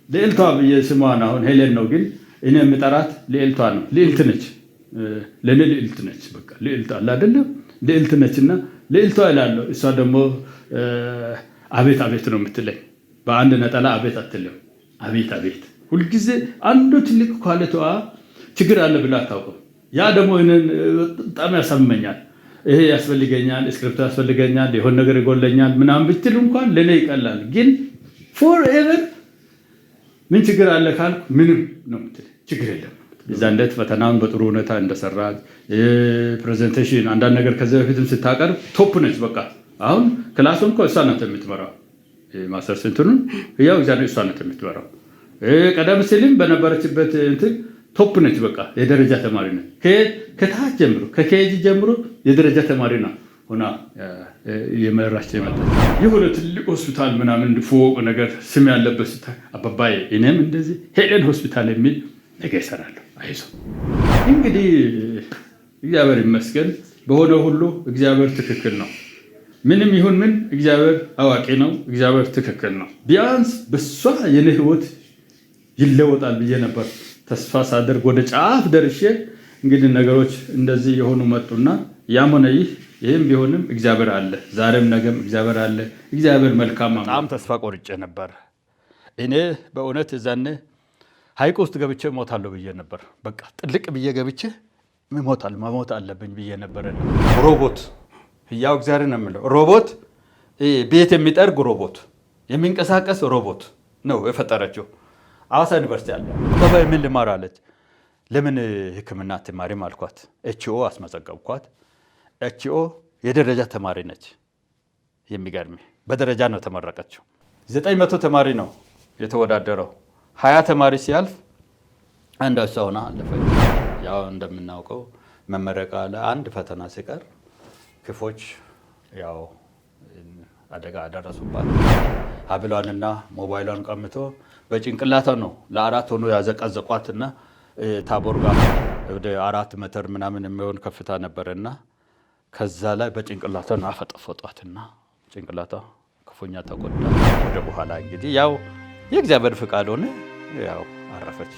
ልዕልቷ በየስሟን አሁን ሄለን ነው ግን እኔ የምጠራት ልዕልቷ ነው ልዕልት ነች ለኔ ልዕልት ነች በቃ ልዕልት አለ አይደለም ልዕልት ነችና ልዕልቷ እላለሁ እሷ ደግሞ አቤት አቤት ነው የምትለኝ በአንድ ነጠላ አቤት አትልም አቤት አቤት ሁሉ ጊዜ አንዱ ትልቅ ኳሊቲዋ ችግር አለ ብላ አታውቅም ያ ደግሞ እኔን በጣም ያሳመኛል ይሄ ያስፈልገኛል ስክሪፕት ያስፈልገኛል የሆነ ነገር ይጎለኛል ምናምን ብትል እንኳን ለኔ ይቀላል ግን forever ምን ችግር አለ ካልኩ ምንም ነው የምትል ችግር የለም እዛ እንዴት ፈተናውን በጥሩ ሁኔታ እንደሰራች ፕሬዘንቴሽን አንዳንድ ነገር ከዚህ በፊትም ስታቀርብ ቶፕ ነች በቃ አሁን ክላሱን እኮ እሷ ናት የምትመራው ማስተር ሴንተሩን ያው እዛ ነው እሷ ናት የምትመራው ቀደም ሲልም በነበረችበት እንትን ቶፕ ነች በቃ የደረጃ ተማሪ ነች ከታች ጀምሮ ከኬጂ ጀምሮ የደረጃ ተማሪ ነው ሆና የመራች የመጣች የሆነ ትልቅ ሆስፒታል ምናምን ፎቅ ነገር ስም ያለበት አባባዬ እኔም እንደዚህ ሄለን ሆስፒታል የሚል ነገር ይሰራለሁ አይዞ እንግዲህ እግዚአብሔር ይመስገን በሆነ ሁሉ እግዚአብሔር ትክክል ነው ምንም ይሁን ምን እግዚአብሔር አዋቂ ነው እግዚአብሔር ትክክል ነው ቢያንስ በሷ የኔ ህይወት ይለወጣል ብዬ ነበር ተስፋ ሳደርግ ወደ ጫፍ ደርሼ እንግዲህ ነገሮች እንደዚህ የሆኑ መጡና ያም ሆነ ይሄም ቢሆንም እግዚአብሔር አለ ዛሬም ነገም እግዚአብሔር አለ እግዚአብሔር መልካም ነው በጣም ተስፋ ቆርጬ ነበር እኔ በእውነት እዛኔ ሀይቅ ውስጥ ገብቼ ሞታለሁ ብዬ ነበር በቃ ጥልቅ ብዬ ገብቼ መሞት አለብኝ ብዬ ነበር ሮቦት ያው እግዚአብሔር ነው የሚለው ሮቦት ቤት የሚጠርግ ሮቦት የሚንቀሳቀስ ሮቦት ነው የፈጠረችው አዋሳ ዩኒቨርሲቲ አለ ባባይ ምን ልማር አለች ለምን ህክምና ተማሪም አልኳት ኤችኦ አስመዘገብኳት ኤችኦ የደረጃ ተማሪ ነች የሚገርም በደረጃ ነው ተመረቀችው 900 ተማሪ ነው የተወዳደረው 20 ተማሪ ሲያልፍ አንድ አሳውና አለፈች ያው እንደምናውቀው መመረቃ ለአንድ ፈተና ሲቀር ክፎች ያው አደጋ አደረሱባት ሀብሏንና ሞባይሏን ቀምቶ በጭንቅላቷ ነው ለአራት ሆኖ ያዘቀዘቋትና ታቦር ጋር ወደ 4 ሜትር ምናምን የሚሆን ከፍታ ነበርና ከዛ ላይ በጭንቅላቷ አፈጠፈጧትና ጭንቅላቷ ክፉኛ ተጎዳ ወደ በኋላ እንግዲህ ያው የእግዚአብሔር ፍቃድ ሆነ ያው አረፈች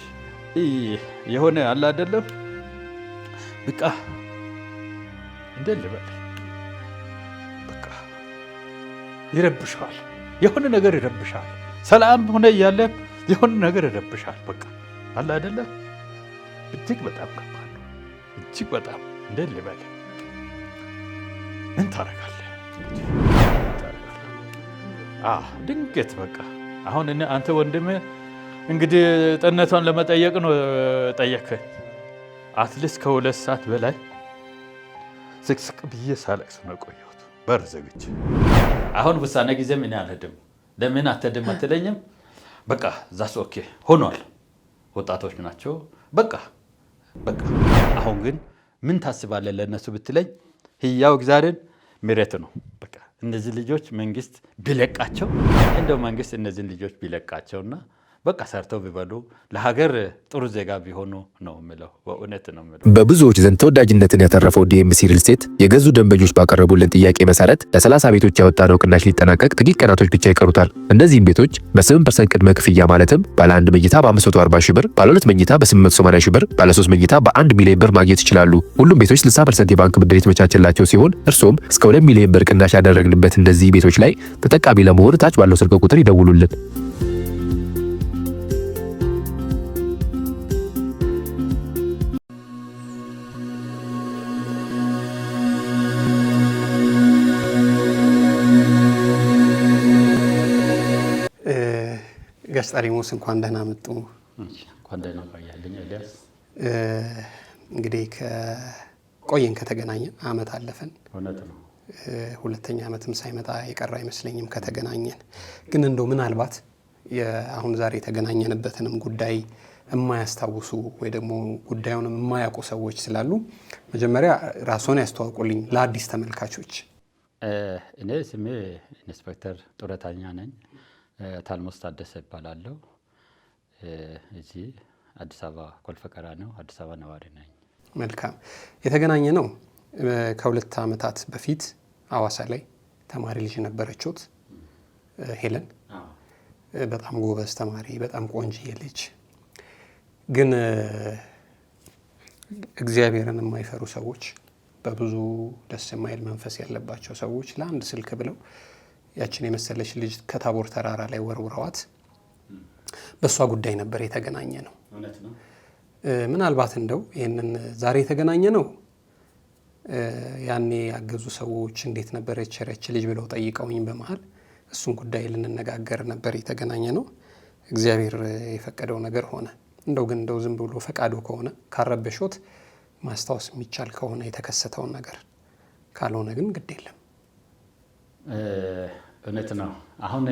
የሆነ አለ አይደለም በቃ እንደልበል በቃ ይረብሻል የሆነ ነገር ይረብሻል ሰላም ሆነ ያለ የሆነ ነገር ይረብሻል በቃ አለ አይደለም እጅግ በጣም ከባድ ነው እጅግ በጣም እንደልበል ምን ታረጋለህ ድንገት በቃ አሁን አንተ ወንድም እንግዲህ ጠነቷን ለመጠየቅ ነው ጠየከኝ አትሊስት ከ2 ሰዓት በላይ ስቅስቅ ብዬ ሳለቅስ ነው ቆየሁት በር ዘግቼ አሁን ውሳኔ ጊዜ ምን አልሄድም ለምን አትሄድም አትለኝም በቃ ዛስ ኦኬ ሆኗል ወጣቶች ናቸው በቃ አሁን ግን ምን ታስባለህ ለነሱ ብትለኝ ህያው እግዚአብሔር ምሕረት ነው በቃ እነዚህ ልጆች መንግስት ቢለቃቸው እንደው መንግስት እነዚህ ልጆች ቢለቃቸውና በቃ ሰርተው ቢበሉ ለሀገር ጥሩ ዜጋ ቢሆኑ ነው የምለው በእውነት ነው የምለው በብዙዎች ዘንድ ተወዳጅነትን ያተረፈው ዲኤምሲ ሪል ስቴት የገዙ ደንበኞች ባቀረቡልን ጥያቄ መሰረት ለ30 ቤቶች ያወጣነው ቅናሽ ሊጠናቀቅ ጥቂት ቀናቶች ብቻ ይቀሩታል እነዚህም ቤቶች በ8% ቅድመ ክፍያ ማለትም ባለ 1 መኝታ በ540 ሺህ ብር ባለ 2 መኝታ በ880 ሺህ ብር ባለ 3 መኝታ በ1 ሚሊዮን ብር ማግኘት ይችላሉ ሁሉም ቤቶች 60% የባንክ ብድር የተመቻቸላቸው ሲሆን እርሶም እስከ 2 ሚሊዮን ብር ቅናሽ ያደረግንበት እነዚህ ቤቶች ላይ ተጠቃሚ ለመሆን ታች ባለው ስልክ ቁጥር ይደውሉልን ጋስጣሪሞስ እንኳን ደህና መጡ እንኳን ደህና ቆያለኝ ኤልያስ እንግዲህ ቆየን ከተገናኘን አመት አለፈን እውነት ነው ሁለተኛ አመትም ሳይመጣ የቀረ አይመስለኝም ከተገናኘን ግን እንደው ምናልባት አሁን ዛሬ የተገናኘንበትንም ጉዳይ የማያስታውሱ ወይ ደግሞ ጉዳዩንም የማያውቁ ሰዎች ስላሉ መጀመሪያ ራስዎን ያስተዋውቁልኝ ለአዲስ ተመልካቾች እኔ ስሜ ኢንስፔክተር ጡረተኛ ነኝ ታልሞስ ታደሰ እባላለሁ እዚህ አዲስ አበባ ኮልፌ ቀራኒዮ አዲስ አበባ ነዋሪ ነኝ መልካም የተገናኘ ነው ከ2 አመታት በፊት አዋሳ ላይ ተማሪ ልጅ ነበረችሁት ሄለን በጣም ጎበዝ ተማሪ፣ በጣም ቆንጆዬ ልጅ። ግን እግዚአብሔርን የማይፈሩ ሰዎች፣ በብዙ ደስ የማይል መንፈስ ያለባቸው ሰዎች ለአንድ ስልክ ብለው ያችን የመሰለች ልጅ ከታቦር ተራራ ላይ ወርውረዋት በእሷ ጉዳይ ነበር የተገናኘ ነው። ምናልባት እንደው ይህንን ዛሬ የተገናኘ ነው ያኔ ያገዙ ሰዎች እንዴት ነበረች ያች ልጅ ብለው ጠይቀውኝ በመሃል እሱን ጉዳይ ልንነጋገር ነበር የተገናኘ ነው። እግዚአብሔር የፈቀደው ነገር ሆነ። እንደው ዝም ብሎ ፈቃዱ ከሆነ ካረበሾት ማስታወስ የሚቻል ከሆነ የተከሰተውን ነገር፣ ካልሆነ ግን ግድ የለም። እውነት ነው። አሁን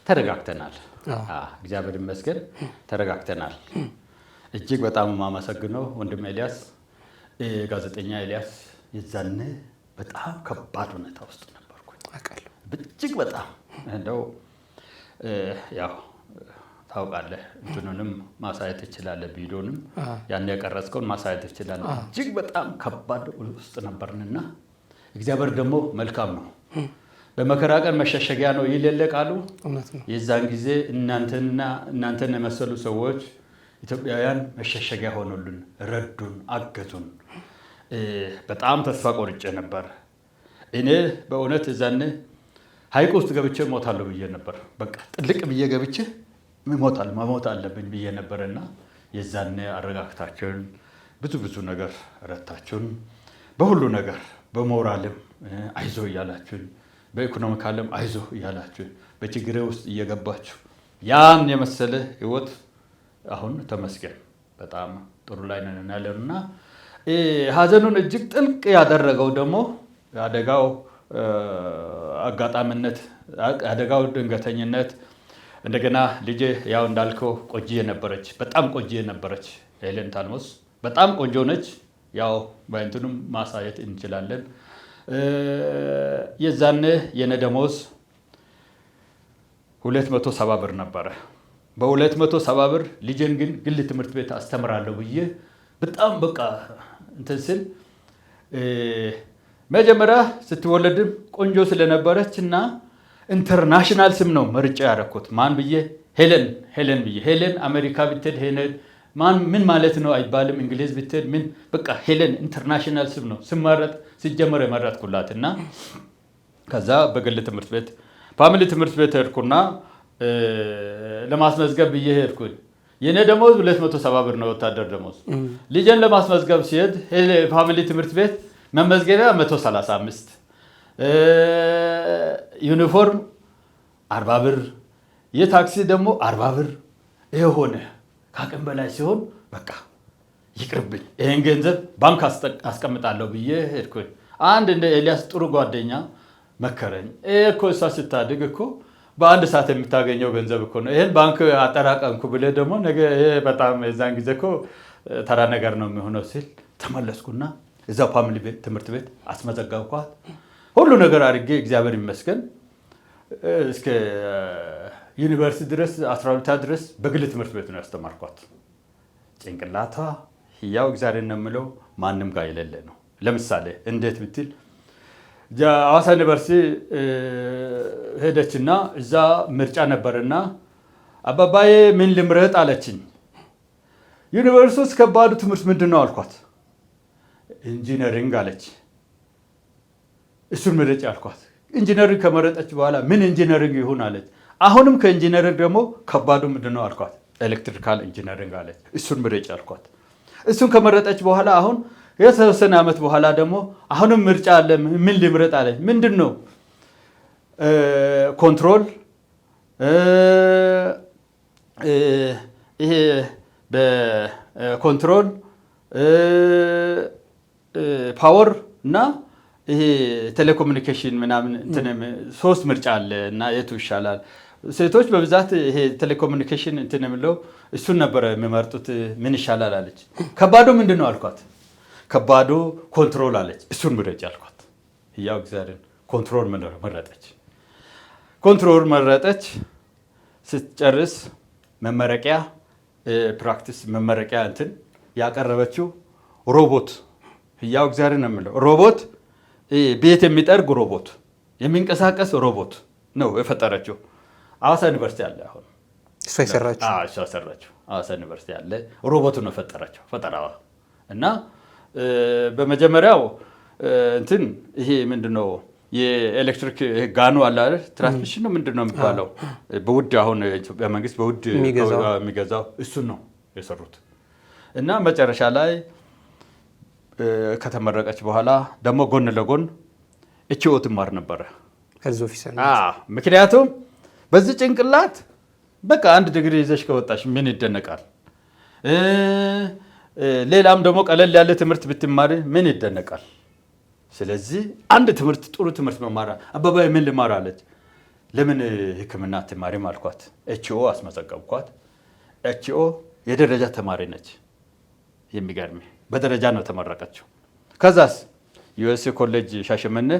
ተረጋግተናል። እግዚአብሔር ይመስገን ተረጋግተናል። እጅግ በጣም የማመሰግነው ወንድም ኤልያስ፣ ጋዜጠኛ ኤልያስ፣ የዛን በጣም ከባድ ሁኔታ ውስጥ ነበርኩ። እጅግ በጣም እንደው ያው ታውቃለህ፣ እንትኑንም ማሳየት ትችላለህ፣ ቪዲዮንም ያን ያቀረጽከውን ማሳየት ትችላለህ። እጅግ በጣም ከባድ ውስጥ ነበርንና እግዚአብሔር ደግሞ መልካም ነው። በመከራ ቀን መሸሸጊያ ነው ይል የለ ቃሉ። የዛን ጊዜ እናንተን የመሰሉ ሰዎች ኢትዮጵያውያን መሸሸጊያ ሆኑልን፣ ረዱን፣ አገዙን። በጣም ተስፋ ቆርጬ ነበር። እኔ በእውነት እዛኔ ሐይቅ ውስጥ ገብቼ እሞታለሁ ብዬ ነበር። በቃ ጥልቅ ብዬ ገብቼ መሞት አለብኝ ብዬ ነበርና የዛኔ አረጋግታችሁን ብዙ ነገር ረታችሁን። በሁሉ ነገር በሞራልም አይዞ እያላችሁን፣ በኢኮኖሚካልም አይዞ እያላችሁ በችግሬ ውስጥ እየገባችሁ ያን የመሰለ ህይወት አሁን ተመስገን በጣም ጥሩ ላይ ነን ያለንና ሀዘኑን እጅግ ጥልቅ ያደረገው ደግሞ አደጋው አጋጣሚነት፣ አደጋው ድንገተኝነት። እንደገና ልጄ ያው እንዳልከው ቆንጆ ነበረች፣ በጣም ቆንጆ ነበረች። ሄለን ታልሞስ በጣም ቆንጆ ነች። ያው በእንትኑም ማሳየት እንችላለን። የዛኔ የኔ ደሞዝ 270 ብር ነበረ። በ270 ብር ልጄን ግን ግል ትምህርት ቤት አስተምራለሁ ብዬ በጣም በቃ እንትን ስል መጀመሪያ ስትወለድም ቆንጆ ስለነበረች እና ኢንተርናሽናል ስም ነው መርጫ ያደረኩት። ማን ብዬ? ሄለን ብዬ። ሄለን አሜሪካ ብትሄድ ሄለን ምን ማለት ነው አይባልም። እንግሊዝ ብትሄድ ምን በቃ ሄለን ኢንተርናሽናል ስም ነው። ስመረጥ ሲጀመር የመረጥኩላት እና ከዛ በግል ትምህርት ቤት ፋሚሊ ትምህርት ቤት ሄድኩና ለማስመዝገብ ብዬ ሄድኩኝ። የኔ ደሞዝ 270 ብር ነው ወታደር ደሞዝ። ልጄን ለማስመዝገብ ሲሄድ ፋሚሊ ትምህርት ቤት መመዝገቢያ 135፣ ዩኒፎርም 40 ብር፣ የታክሲ ደግሞ 40 ብር። ይሄ ሆነ። ከአቅም በላይ ሲሆን በቃ ይቅርብኝ፣ ይሄን ገንዘብ ባንክ አስቀምጣለሁ ብዬ ሄድኩኝ። አንድ እንደ ኤልያስ ጥሩ ጓደኛ መከረኝ። እኮ እሷ ስታድግ እኮ በአንድ ሰዓት የምታገኘው ገንዘብ እኮ ነው። ይሄን ባንክ አጠራቀምኩ ብለህ ደግሞ ነገ ይሄ በጣም የዛን ጊዜ እኮ ተራ ነገር ነው የሚሆነው ሲል ተመለስኩና እዛው ፋሚሊ ትምህርት ቤት አስመዘገብኳት። ሁሉ ነገር አድርጌ እግዚአብሔር ይመስገን እስከ ዩኒቨርሲቲ ድረስ 12 ድረስ በግል ትምህርት ቤት ነው ያስተማርኳት። ጭንቅላቷ ያው እግዚአብሔር ነው የምለው ማንም ጋር የሌለ ነው። ለምሳሌ እንዴት ብትል ሐዋሳ ዩኒቨርሲቲ ሄደችና እዛ ምርጫ ነበርና አባባዬ ምን ልምረጥ አለችኝ። ዩኒቨርሲቲ ውስጥ ከባዱ ትምህርት ምንድን ነው አልኳት። ኢንጂነሪንግ አለች። እሱን ምረጭ አልኳት። ኢንጂነሪንግ ከመረጠች በኋላ ምን ኢንጂነሪንግ ይሁን አለች። አሁንም ከኢንጂነሪንግ ደግሞ ከባዱ ምንድን ነው አልኳት። ኤሌክትሪካል ኢንጂነሪንግ አለች። እሱን ምረጭ አልኳት። እሱን ከመረጠች በኋላ አሁን የተወሰነ ዓመት በኋላ ደግሞ አሁንም ምርጫ አለ። ምን ልምረጥ አለች። ምንድን ነው ኮንትሮል፣ ይሄ በኮንትሮል ፓወር እና ይሄ ቴሌኮሙኒኬሽን ምናምን ሶስት ምርጫ አለ እና የቱ ይሻላል? ሴቶች በብዛት ይሄ ቴሌኮሙኒኬሽን እንትን የምለው እሱን ነበረ የሚመርጡት። ምን ይሻላል አለች። ከባዱ ምንድን ነው አልኳት። ከባዱ ኮንትሮል አለች። እሱን ምረጭ አልኳት። ያው እግዚአብሔር ኮንትሮል መረጠች። ኮንትሮል መረጠች። ስትጨርስ መመረቂያ ፕራክቲስ መመረቂያ እንትን ያቀረበችው ሮቦት፣ ያው እግዚአብሔር ነው የምለው ሮቦት፣ ቤት የሚጠርግ ሮቦት፣ የሚንቀሳቀስ ሮቦት ነው የፈጠረችው። ሐዋሳ ዩኒቨርሲቲ አለ አሁን እሷ የሰራችው ሐዋሳ ዩኒቨርሲቲ አለ። ሮቦቱ ነው ፈጠራቸው ፈጠራዋ እና በመጀመሪያው እንትን ይሄ ምንድነው የኤሌክትሪክ ጋኑ አለ አይደል ትራንስሚሽን ነው ምንድነው የሚባለው በውድ አሁን ኢትዮጵያ መንግስት በውድ የሚገዛው እሱን ነው የሰሩት እና መጨረሻ ላይ ከተመረቀች በኋላ ደግሞ ጎን ለጎን ኤችኦ ትማር ነበረ ሄልዝ ኦፊሰር ምክንያቱም በዚህ ጭንቅላት በቃ አንድ ዲግሪ ይዘሽ ከወጣሽ ምን ይደነቃል ሌላም ደግሞ ቀለል ያለ ትምህርት ብትማሪ ምን ይደነቃል ስለዚህ አንድ ትምህርት ጥሩ ትምህርት መማራ አባባይ ምን ልማራለች ለምን ህክምና አትማሪም አልኳት ኤችኦ አስመዘገብኳት ኤችኦ የደረጃ ተማሪ ነች የሚገርም በደረጃ ነው ተመረቀችው ከዛስ ዩኤስ ኮሌጅ ሻሸመኔ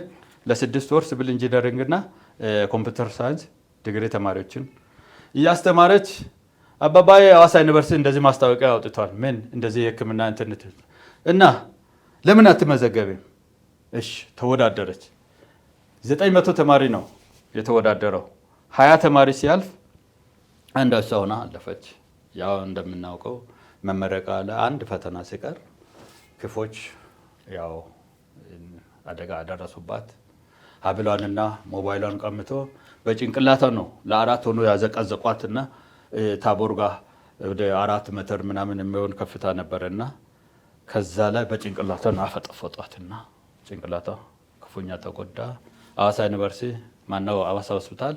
ለ6 ወር ሲቪል ኢንጂነሪንግ እና ኮምፒውተር ሳይንስ ዲግሪ ተማሪዎችን ያስተማረች አባባይ ሐዋሳ ዩኒቨርሲቲ እንደዚህ ማስታወቂያ አውጥቷል ምን እንደዚህ የህክምና ኢንተርኔት እና ለምን አትመዘገብም እሺ ተወዳደረች 900 ተማሪ ነው የተወዳደረው 20 ተማሪ ሲያልፍ አንድ እሷ ሆና አለፈች ያው እንደምናውቀው መመረቃ አንድ ፈተና ሲቀር ክፎች ያው አደጋ አደረሱባት ሀብሏንና ሞባይሏን ቀምቶ በጭንቅላቷ ነው ለአራት ሆኖ ያዘቀዘቋትና ታቦር ጋር ወደ 4 ሜትር ምናምን የሚሆን ከፍታ ነበርና ከዛ ላይ በጭንቅላቷ አፈጠፈጧትና ጭንቅላቷ ክፉኛ ተጎዳ ሐዋሳ ዩኒቨርሲቲ ማነው ሐዋሳ ሆስፒታል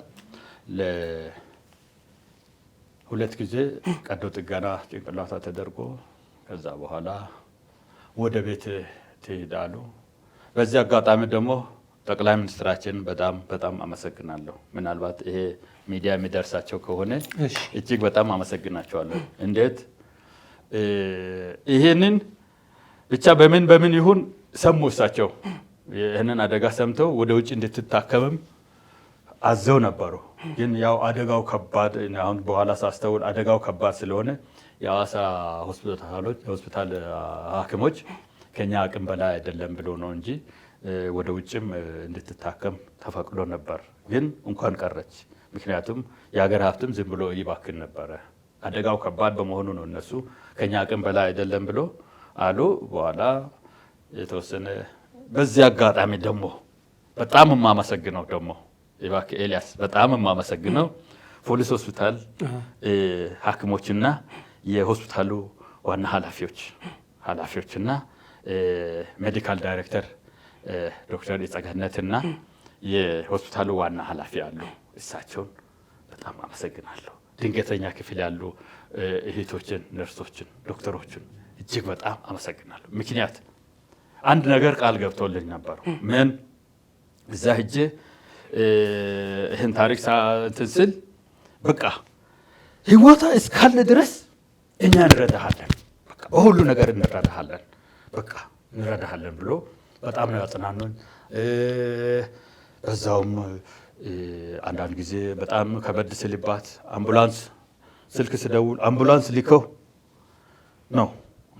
ለ2 ጊዜ ቀዶ ጥገና ጭንቅላቷ ተደርጎ ከዛ በኋላ ወደ ቤት ትሄዳሉ በዚህ አጋጣሚ ደግሞ ጠቅላይ ሚኒስትራችን በጣም አመሰግናለሁ ምናልባት ይሄ ሚዲያ የሚደርሳቸው ከሆነ እጅግ በጣም አመሰግናቸዋለሁ እንዴት ይሄንን ብቻ በምን ይሁን ሰሙ እሳቸው ይሄንን አደጋ ሰምተው ወደ ውጭ እንድትታከምም አዘው ነበሩ ግን ያው አደጋው ከባድ አሁን በኋላ ሳስተውል አደጋው ከባድ ስለሆነ የሐዋሳ ሆስፒታል ሐኪሞች ከኛ አቅም በላይ አይደለም ብሎ ነው እንጂ ወደ ውጭም እንድትታከም ተፈቅዶ ነበር ግን እንኳን ቀረች ምክንያቱም የሀገር ሀብትም ዝም ብሎ ይባክን ነበር አደጋው ከባድ በመሆኑ ነው እነሱ ከኛ አቅም በላይ አይደለም ብሎ አሉ በኋላ የተወሰነ በዚህ አጋጣሚ ደግሞ በጣም ማመሰግነው ደግሞ ይባክ ኤልያስ በጣም ማመሰግነው ፖሊስ ሆስፒታል ሐኪሞችና የሆስፒታሉ ዋና ኃላፊዎችና ሜዲካል ዳይሬክተር ዶክተር ይጸገነትና የሆስፒታሉ ዋና ኃላፊ አሉ እሳቸውን በጣም አመሰግናለሁ ድንገተኛ ክፍል ያሉ እህቶችን ነርሶችን ዶክተሮችን እጅግ በጣም አመሰግናለሁ ምክንያት አንድ ነገር ቃል ገብቶልኝ ነበር ምን እዛ ሄጄ ይሄን ታሪክ እንትን በቃ ህይወታ እስካለ ድረስ እኛ እንረዳሃለን በቃ በሁሉ ነገር እንረዳሃለን ብሎ በጣም ነው ያጽናኑኝ በዛውም አንዳንድ ጊዜ በጣም ከበድ ሲልባት አምቡላንስ ስልክ ስደውል አምቡላንስ ሊከው ነው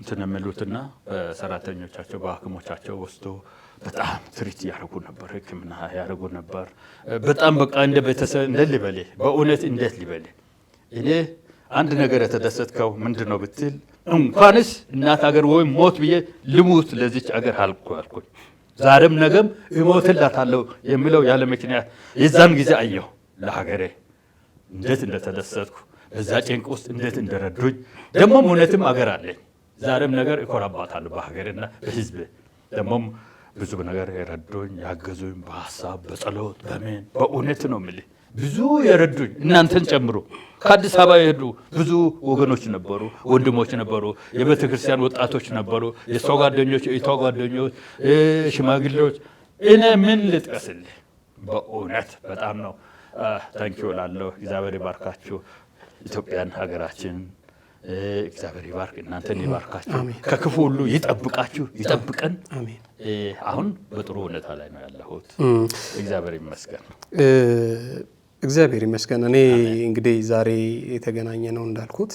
እንትን የሚሉትና በሰራተኞቻቸው በሐኪሞቻቸው ወስዶ በጣም ትሪት ያደርጉ ነበር ህክምና ያደርጉ ነበር በጣም በቃ እንደ ቤተሰብ እንደልበሌ በእውነት እንዴት ሊበሌ እኔ አንድ ነገር የተደሰትከው ምንድነው ብትል እንኳንስ እናት ሀገር ወይ ሞት ብዬ ልሙት ለዚች ሀገር አልኩኝ ዛሬም ነገም እሞትላታለሁ የሚለው ያለ ምክንያት የዛን ጊዜ አየሁ ለሀገሬ እንዴት እንደተደሰትኩ በዛ ጭንቅ ውስጥ እንዴት እንደረዱኝ ደሞም እውነትም ሀገር አለኝ ዛሬም ነገር እኮራባታለሁ በሀገርና በህዝብ ደሞም ብዙ ነገር የረዱኝ ያገዙኝ በሐሳብ በጸሎት በምን በእውነት ነው የምልህ ብዙ የረዱኝ እናንተን ጨምሮ ከአዲስ አበባ የሄዱ ብዙ ወገኖች ነበሩ ወንድሞች ነበሩ የቤተክርስቲያን ወጣቶች ነበሩ የሰው ጓደኞች የኢትዮጵያ ጓደኞች ሽማግሌዎች እኔ ምን ልጥቀስልህ በእውነት በጣም ነው ታንኪዩ ላለሁ እግዚአብሔር ይባርካችሁ ኢትዮጵያን ሀገራችን እግዚአብሔር ይባርክ እናንተን ይባርካችሁ ከክፉ ሁሉ ይጠብቃችሁ ይጠብቀን አሜን አሁን በጥሩ ሁኔታ ላይ ነው ያለሁት እግዚአብሔር ይመስገን እግዚአብሔር ይመስገን እኔ እንግዲህ ዛሬ የተገናኘ ነው እንዳልኩት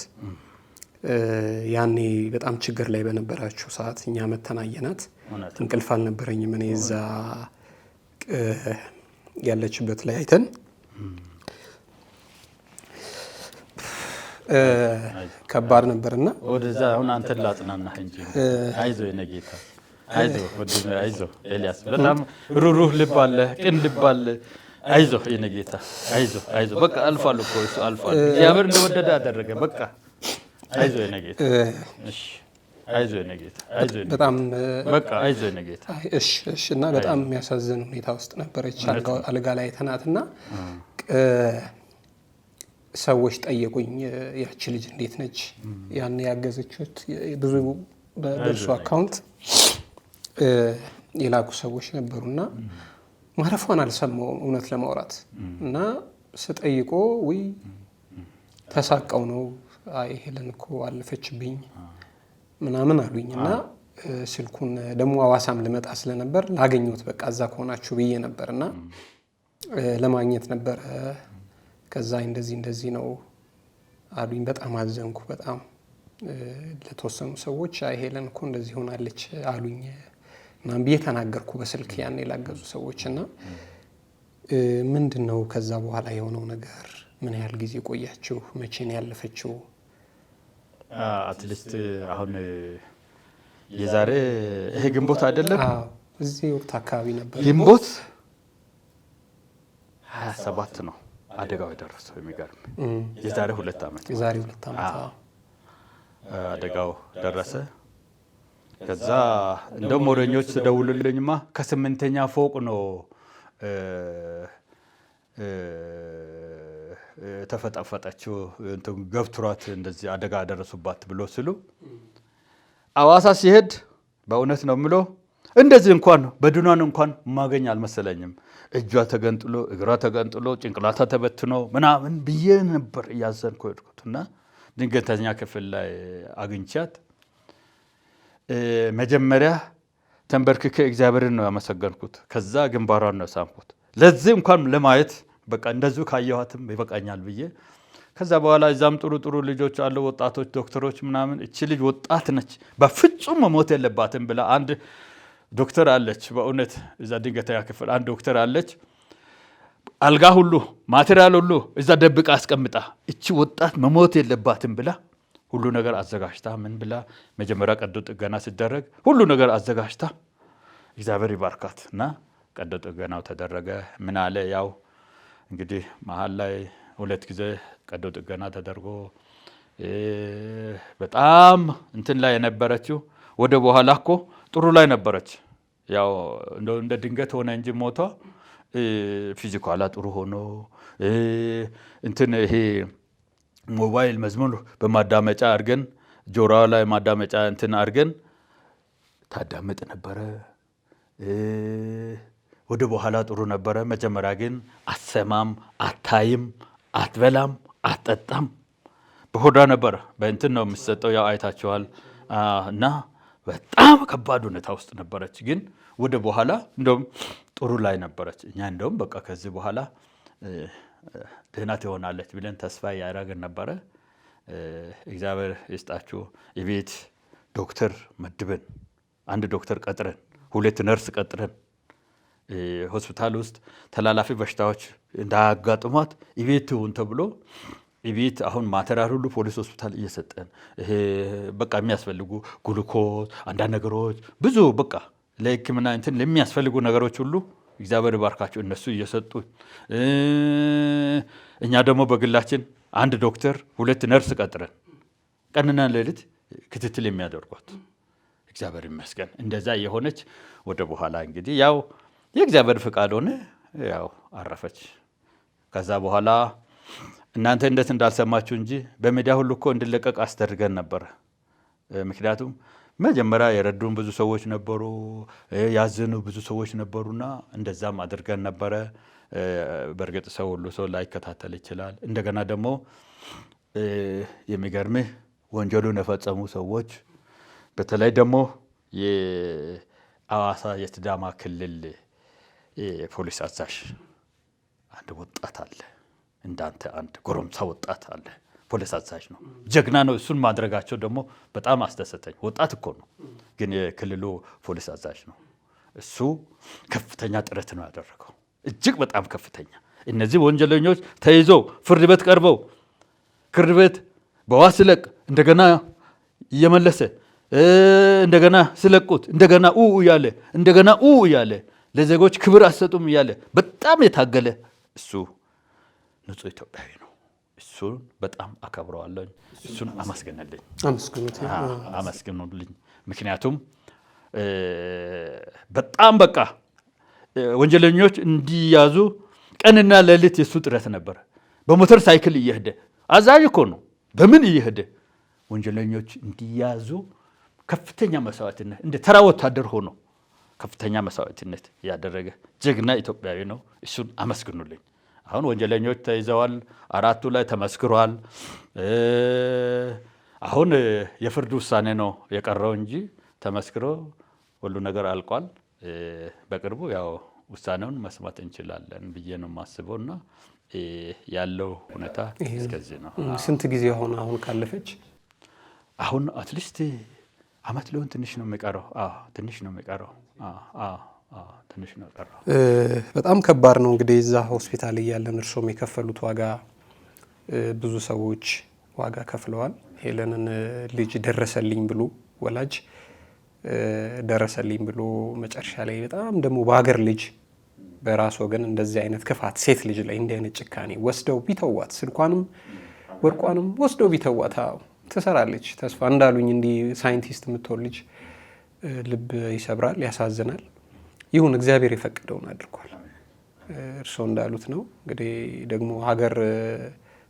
ያኔ በጣም ችግር ላይ በነበራችሁ ሰዓት እኛ መተናየናት እንቅልፍ አልነበረኝም እኔ እዛ ያለችበት ላይ አይተን ከባድ ነበርና ወደዛ አሁን አንተን ላጽናናህ እንጂ አይዞህ የኔ ጌታ አይዞህ ወንድሜ አይዞህ ኤልያስ በጣም ሩሩህ ልብ አለ ቅን ልብ አለ አይዞህ የኔ ጌታ አይዞህ በቃ አልፏል እኮ እሱ አልፏል እግዚአብሔር እንደወደደ አደረገ በቃ አይዞህ የኔ ጌታ እሺ አይዞህ የኔ ጌታ አይዞህ በጣም በቃ አይዞህ የኔ ጌታ እሺ እና በጣም የሚያሳዝን ሁኔታ ውስጥ ነበረች አልጋ ላይ ተናትና ሰዎች ጠየቁኝ ያቺ ልጅ እንዴት ነች ያን ያገዘችት ብዙ በእርሱ አካውንት የላኩ ሰዎች ነበሩና ማረፏን አልሰማውም እውነት ለማውራት እና ስጠይቆ ወይ ተሳቀው ነው አይ ሄለን እኮ አለፈችብኝ ምናምን አሉኝና ስልኩን ደግሞ አዋሳም ልመጣ ስለነበር ላገኘሁት በቃ እዛ ከሆናችሁ ብዬ ነበርና ለማግኘት ነበር ከዛ እንደዚህ ነው አሉኝ በጣም አዘንኩ በጣም ለተወሰኑ ሰዎች አይ ሄለን እኮ እንደዚህ ሆናለች አሉኝ ማን ብዬ ተናገርኩ በስልክ ያኔ ላገዙ ሰዎችና ምንድነው ከዛ በኋላ የሆነው ነገር ምን ያህል ጊዜ ቆያችሁ መቼ ነው ያለፈችው አትሊስት አሁን የዛሬ ይሄ ግንቦት አይደለም እዚህ ወቅት አካባቢ ነበር ግንቦት 27 ነው አደጋው የደረሰው የሚገርም የዛሬ 2 ዓመት አደጋው ደረሰ ከዛ እንደም ወረኞች ደውሉልኝማ ከ8ኛ ፎቅ ነው ተፈጣፈጣቸው እንትን ገብትሯት እንደዚህ አደጋ ደረሱባት ብሎ ስሉ አዋሳ ሲሄድ በእውነት ነው ምሎ እንደዚህ እንኳን በድኗን እንኳን ማገኝ አልመሰለኝም እጇ ተገንጥሎ እግሯ ተገንጥሎ ጭንቅላታ ተበትኖ ምናምን ብዬ ነበር ያዘንኩ ሄድኩትና ድንገተኛ ክፍል ላይ አግኝቻት መጀመሪያ ተንበርክከ እግዚአብሔርን ነው ያመሰገንኩት ከዛ ግንባሯን ነው ሳምኩት ለዚህ እንኳን ለማየት በቃ እንደዚሁ ካየኋትም ይበቃኛል ብዬ ከዛ በኋላ እዛም ጥሩ ልጆች አሉ ወጣቶች ዶክተሮች ምናምን እቺ ልጅ ወጣት ነች በፍጹም መሞት የለባትም ብላ አንድ ዶክተር አለች በእውነት እዛ ድንገተኛ ክፍል አንድ ዶክተር አለች አልጋ ሁሉ ማቴሪያል ሁሉ እዛ ደብቃ አስቀምጣ እቺ ወጣት መሞት የለባትም ብላ ሁሉ ነገር አዘጋጅታ ምን ብላ መጀመሪያ ቀዶ ጥገና ሲደረግ ሁሉ ነገር አዘጋጅታ እግዚአብሔር ይባርካትና ቀዶ ጥገናው ተደረገ ምን አለ ያው እንግዲህ መሃል ላይ 2 ጊዜ ቀዶ ጥገና ተደርጎ በጣም እንትን ላይ የነበረችው ወደ በኋላ እኮ ጥሩ ላይ ነበረች ያው እንደ ድንገት ሆነ እንጂ ሞቷ ፊዚካላ ጥሩ ሆኖ እንትን ይሄ ሞባይል መዝሙር በማዳመጫ አርገን ጆሮዋ ላይ ማዳመጫ እንትን አርገን ታዳምጥ ነበረ ወደ በኋላ ጥሩ ነበረ መጀመሪያ ግን አሰማም አታይም አትበላም አትጠጣም በሆዷ ነበር በእንትን ነው የሚሰጠው ያው አይታችኋል እና በጣም ከባድ ሁኔታ ውስጥ ነበረች ግን ወደ በኋላ እንደውም ጥሩ ላይ ነበረች እኛ እንደውም በቃ ከዚህ በኋላ ደህና ትሆናለች ብለን ተስፋ ያደረግን ነበር እግዚአብሔር ይስጣችሁ የቤት ዶክተር መድበን አንድ ዶክተር ቀጥረን 2 ነርስ ቀጥረን ሆስፒታል ውስጥ ተላላፊ በሽታዎች እንዳያጋጥሟት ይቤቱን ተብሎ ይቤት አሁን ማቴሪያል ሁሉ ፖሊስ ሆስፒታል እየሰጠን ይሄ በቃ የሚያስፈልጉ ግሉኮዝ አንዳንድ ነገሮች ብዙ በቃ ለሕክምና እንትን ለሚያስፈልጉ ነገሮች ሁሉ እግዚአብሔር ይባርካቸው እነሱ እየሰጡ እኛ ደግሞ በግላችን አንድ ዶክተር 2 ነርስ ቀጥረን ቀንና ሌሊት ክትትል የሚያደርጓት እግዚአብሔር ይመስገን እንደዛ የሆነች ወደ በኋላ እንግዲህ ያው የእግዚአብሔር ፍቃድ ሆነ ያው አረፈች ከዛ በኋላ እናንተ እንዴት እንዳልሰማችሁ እንጂ በሚዲያ ሁሉ እኮ እንድለቀቅ አስደርገን ነበር ምክንያቱም መጀመሪያ የረዱን ብዙ ሰዎች ነበሩ ያዘኑ ብዙ ሰዎች ነበሩና እንደዛም አድርገን ነበር በርግጥ ሰው ሁሉ ሰው ላይከታተል ይችላል እንደገና ደግሞ የሚገርምህ ወንጀሉን የፈጸሙ ሰዎች በተለይ ደግሞ የአዋሳ የሲዳማ ክልል ፖሊስ አዛዥ አንድ ወጣት አለ እንዳንተ አንድ ጎረምሳ ወጣት አለ ፖሊስ አዛዥ ነው ጀግና ነው እሱን ማድረጋቸው ደግሞ በጣም አስደሰተኝ ወጣት እኮ ነው ግን የክልሉ ፖሊስ አዛዥ ነው እሱ ከፍተኛ ጥረት ነው ያደረገው እጅግ በጣም ከፍተኛ እነዚህ ወንጀለኞች ተይዘው ፍርድ ቤት ቀርበው ፍርድ ቤት በዋስ ሲለቅ እንደገና እየመለሰ እንደገና ሲለቁት እንደገና እያለ እንደገና እያለ ለዜጎች ክብር አሰጡም እያለ በጣም የታገለ እሱ ንጹህ ኢትዮጵያዊ ነው። እሱን በጣም አከብረዋለሁ። እሱን አመስግኑልኝ። ምክንያቱም በጣም በቃ ወንጀለኞች እንዲያዙ ቀንና ሌሊት የሱ ጥረት ነበር። በሞተር ሳይክል እየሄደ አዛዥ እኮ ነው። በምን እየሄደ ወንጀለኞች እንዲያዙ ከፍተኛ መስዋዕትነት እንደ ተራ ወታደር ሆኖ ከፍተኛ መስዋዕትነት ያደረገ ጀግና ኢትዮጵያዊ ነው። እሱን አመስግኑልኝ። አሁን ወንጀለኞች ተይዘዋል። 4ቱ ላይ ተመስክሯል። አሁን የፍርድ ውሳኔ ነው የቀረው እንጂ ተመስክሮ ሁሉ ነገር አልቋል። በቅርቡ ያው ውሳኔውን መስማት እንችላለን ብዬ ነው የማስበውና ያለው ሁኔታ እስከዚህ ነው። ስንት ጊዜ ሆነ አሁን ካለፈች? አሁን አትሊስት አመት ሊሆን ትንሽ ነው የሚቀረው። ትንሽ ነው የሚቀረው። ትንሽ ነው የቀረው። በጣም ከባድ ነው እንግዲህ እዛ ሆስፒታል እያለን እርሶም የከፈሉት ዋጋ ብዙ ሰዎች ዋጋ ከፍለዋል። ሄለንን ልጅ ደረሰልኝ ብሎ ወላጅ ደረሰልኝ ብሎ መጨረሻ ላይ በጣም ደግሞ በሀገር ልጅ በራስ ወገን እንደዚህ አይነት ክፋት ሴት ልጅ ላይ እንዲህ አይነት ጭካኔ ወስደው ቢተዋት ስልኳንም ወርቋንም ወስደው ቢተዋት ትሰራለች። ተስፋ እንዳሉኝ እንዲህ ሳይንቲስት የምትሆን ልጅ ልብ ይሰብራል፣ ያሳዝናል። ይሁን እግዚአብሔር የፈቀደውን አድርጓል። እርስዎ እንዳሉት ነው እንግዲህ ደግሞ ሀገር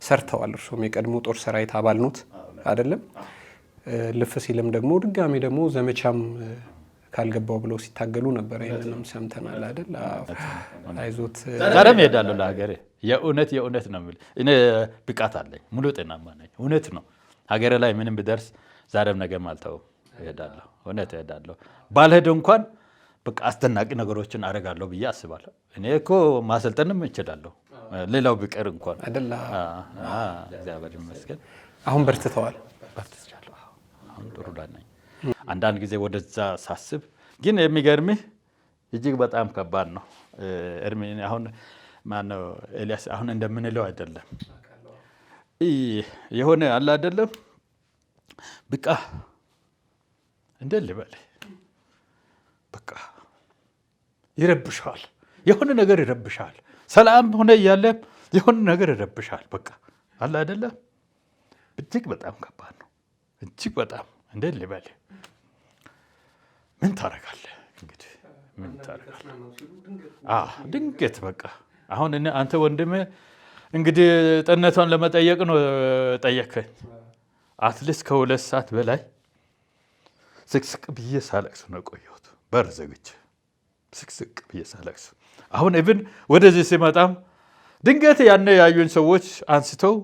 ሰርተዋል። እርስዎም የቀድሞ ጦር ሰራዊት አባል ኖት አይደለም? ልፍ ሲልም ደግሞ ድጋሚ ደግሞ ዘመቻም ካልገባው ብለው ሲታገሉ ነበር። ይሄንንም ሰምተናል አይደል? አይዞት። ዛሬም እሄዳለሁ ለሀገሬ። የእውነት ነው የምልህ። እኔ ብቃት አለኝ፣ ሙሉ ጤናማ ነኝ። እውነት ነው። ሀገሬ ላይ ምንም ብደርስ ዛሬም ነገም አልተውም። እሄዳለሁ፣ እውነት እሄዳለሁ። ባልሄድ እንኳን በቃ አስደናቂ ነገሮችን አደርጋለሁ ብዬ አስባለሁ። እኔ እኮ ማሰልጠንም እችላለሁ፣ ሌላው ቢቀር እንኳን አይደል? እግዚአብሔር ይመስገን። አሁን በርትተዋል? በርትቻለሁ። አሁን ጥሩ ላይ ነኝ። አንዳንድ ጊዜ ወደዛ ሳስብ ግን የሚገርምህ እጅግ በጣም ከባድ ነው። አሁን ማነው ኤልያስ አሁን እንደምንለው አይደለም። የሆነ አለ አይደለም በቃ እንደ ልበል በቃ ይረብሻል። የሆነ ነገር ይረብሻል። ሰላም ሆነ እያለ የሆነ ነገር ይረብሻል። በቃ አለ አይደለም። እጅግ በጣም ከባድ ነው። እጅግ በጣም እንደ ልበል ምን ታረጋለህ እንግዲህ ምን ታረጋለህ? ድንገት በቃ አሁን አንተ ወንድሜ እንግዲህ ጤንነቷን ለመጠየቅ ነው ጠየከኝ። አትሊስት ከ2 ሰዓት በላይ ስቅስቅ ብዬ ሳለቅስ ነው ቆየሁት። በር ዘግቼ ስቅስቅ ብዬ ሳለቅስ አሁን ኢቭን ወደዚህ ሲመጣም ድንገት ያኔ ያዩኝ ሰዎች አንስተው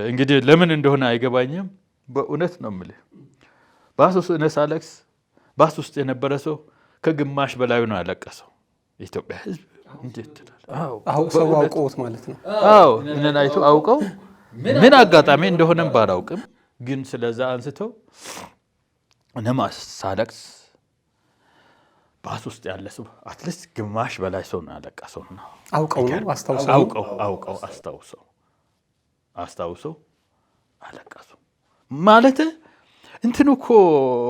እንግዲህ ለምን እንደሆነ አይገባኝም። በእውነት ነው የምልህ ባስ ውስጥ እኔ ሳለቅስ ባስ ውስጥ የነበረ ሰው ከግማሽ በላይ ነው ያለቀሰው። የኢትዮጵያ ሕዝብ እንዴት ትላለህ? ሰው አውቀውት ማለት ነው። እኔን አይተው አውቀው ምን አጋጣሚ እንደሆነም ባላውቅም ግን ስለዛ አንስተው እኔም ሳለቅስ ባስ ውስጥ ያለ ሰው አትሊስት ግማሽ በላይ ሰው ነው ያለቀሰው። አውቀው ነው አስታውሰው አለቀሱ ማለት እንትን እኮ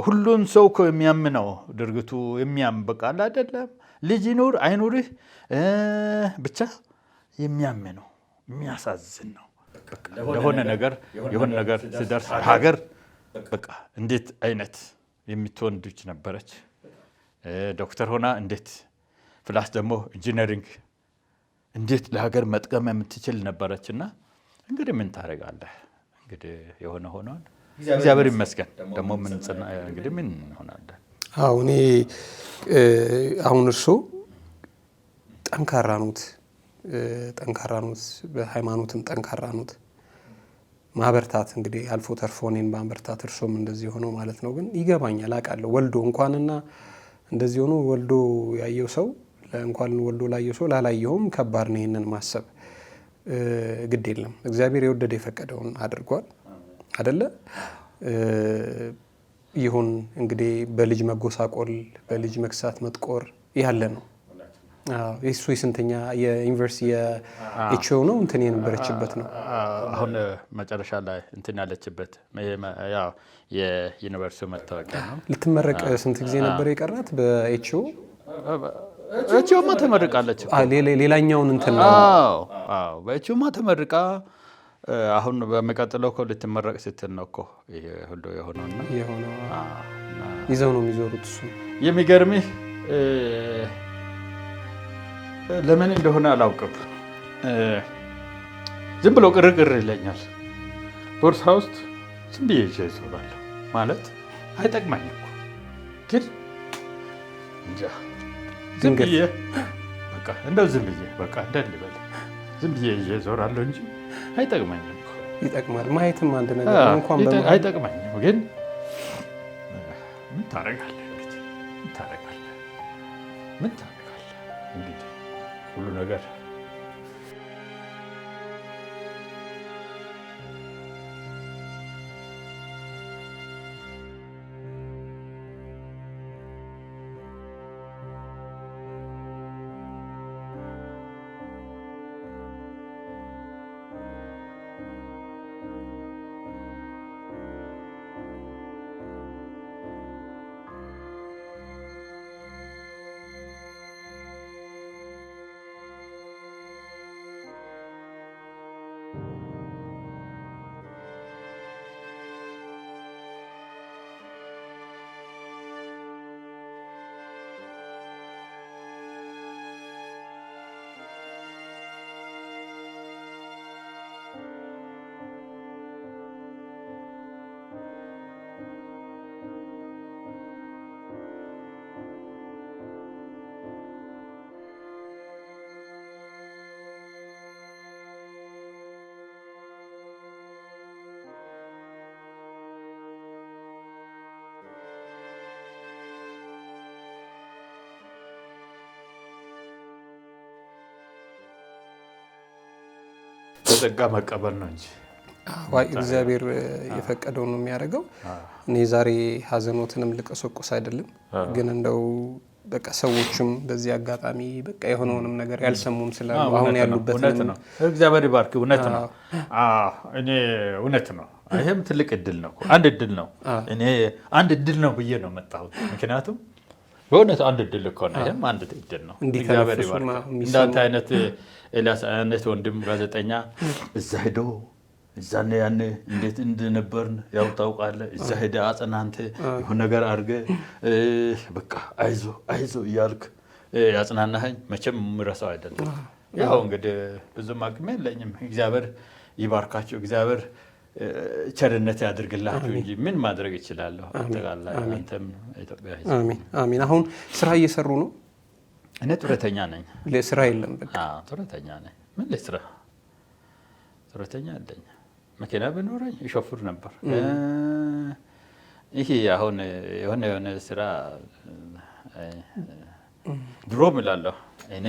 ሁሉን ሰው እኮ የሚያምነው ድርጊቱ የሚያምበቃል አይደለም። ልጅ ይኑር አይኑርህ ብቻ የሚያምነው የሚያሳዝን ነው። የሆነ ነገር ሲደርስ ሀገር በቃ እንዴት አይነት የምትሆን ልጅ ነበረች። ዶክተር ሆና እንዴት ፕላስ ደግሞ ኢንጂነሪንግ እንዴት ለሀገር መጥቀም የምትችል ነበረችና እንግዲህ ምን ታደርጋለህ? እንግዲህ የሆነ ሆኗል። እግዚአብሔር ይመስገን። ደግሞ ምን እንግዲህ ምን እንሆናለን? እኔ አሁን እርሶ ጠንካራ ኖት፣ በሃይማኖትም ጠንካራ ኖት። ማበርታት እንግዲህ አልፎ ተርፎ እኔን ማበርታት እርሶም እንደዚህ ሆኖ ማለት ነው። ግን ይገባኛል፣ አውቃለሁ። ወልዶ እንኳንና እንደዚህ ሆኖ ወልዶ ያየው ሰው እንኳን ወልዶ ላየው ሰው ላላየውም ከባድ ነው ይሄንን ማሰብ። ግድ የለም እግዚአብሔር የወደደ የፈቀደውን አድርጓል አይደለ? ይሁን እንግዲህ በልጅ መጎሳቆል፣ በልጅ መክሳት፣ መጥቆር ያለ ነው እሱ የስንተኛ የዩኒቨርሲቲ የኤችኦ ነው እንትን የነበረችበት ነው አሁን መጨረሻ ላይ እንትን ያለችበት ያው የዩኒቨርሲቲው መታወቂያ ነው ልትመረቅ ስንት ጊዜ ነበር የቀራት በኤችኦ ኤችኦማ ተመርቃለች ሌላኛውን እንትን ነው አዎ በኤችኦማ ተመርቃ አሁን በመቀጠለው እኮ ልትመረቅ ስትል ነው እኮ ይሄ ሁሉ የሆነውና ይዘው ነው የሚዞሩት እሱ የሚገርምህ ለምን እንደሆነ አላውቅም ዝም ብሎ ቅርቅር ይለኛል ቦርሳ ውስጥ ዝም ብዬ ይዤዋለሁ ማለት አይጠቅመኝም እኮ ግን እንጃ ዝም ብዬ በቃ እንደው ዝም ብዬ በቃ እንደልበል ዝም ብዬ ይዤዋለሁ እንጂ አይጠቅመኝም እኮ ይጠቅማል ማየትም አንድ ነገር እንኳን አይጠቅመኝም ግን ምን ታረጋለህ እንግዲህ ሁሉ ነገር በጸጋ መቀበል ነው እንጂ እግዚአብሔር የፈቀደው ነው የሚያደርገው እኔ ዛሬ ሀዘኖትንም ልቀሰቆስ አይደለም ግን እንደው በቃ ሰዎችም በዚህ አጋጣሚ በቃ የሆነውንም ነገር ያልሰሙም ስላሉ አሁን ያሉበት ነው እግዚአብሔር ይባርክ እውነት ነው እኔ እውነት ነው ይሄም ትልቅ እድል ነው አንድ እድል ነው እኔ አንድ እድል ነው ብዬ ነው መጣሁት ምክንያቱም በእውነት አንድ እድል እኮ ነው ይሄም አንድ እድል ነው እግዚአብሔር ይባርክ እንዳንተ አይነት ኤልያስ አይነት ወንድም ጋዜጠኛ እዛ ሄዶ እዛኔ ያኔ እንዴት እንደነበርን ያው ታውቃለህ እዛ ሄደ አጽናንተ የሆነ ነገር አድርገ በቃ አይዞ እያልክ ያጽናናኸኝ መቼም ምረሳው አይደለም ያው እንግዲህ ብዙም አቅም የለኝም እግዚአብሔር ይባርካችሁ እግዚአብሔር ቸርነት ያድርግላችሁ እንጂ ምን ማድረግ ይችላል አጠቃላይ አንተም ኢትዮጵያ አሜን አሜን አሁን ስራ እየሰሩ ነው እኔ ጡረተኛ ነኝ ለስራ የለም በቃ ጡረተኛ ነኝ ምን ለስራ ጡረተኛ አለኝ መኪና ቢኖረኝ ይሾፍር ነበር ይሄ አሁን የሆነ ስራ ድሮም እላለሁ እኔ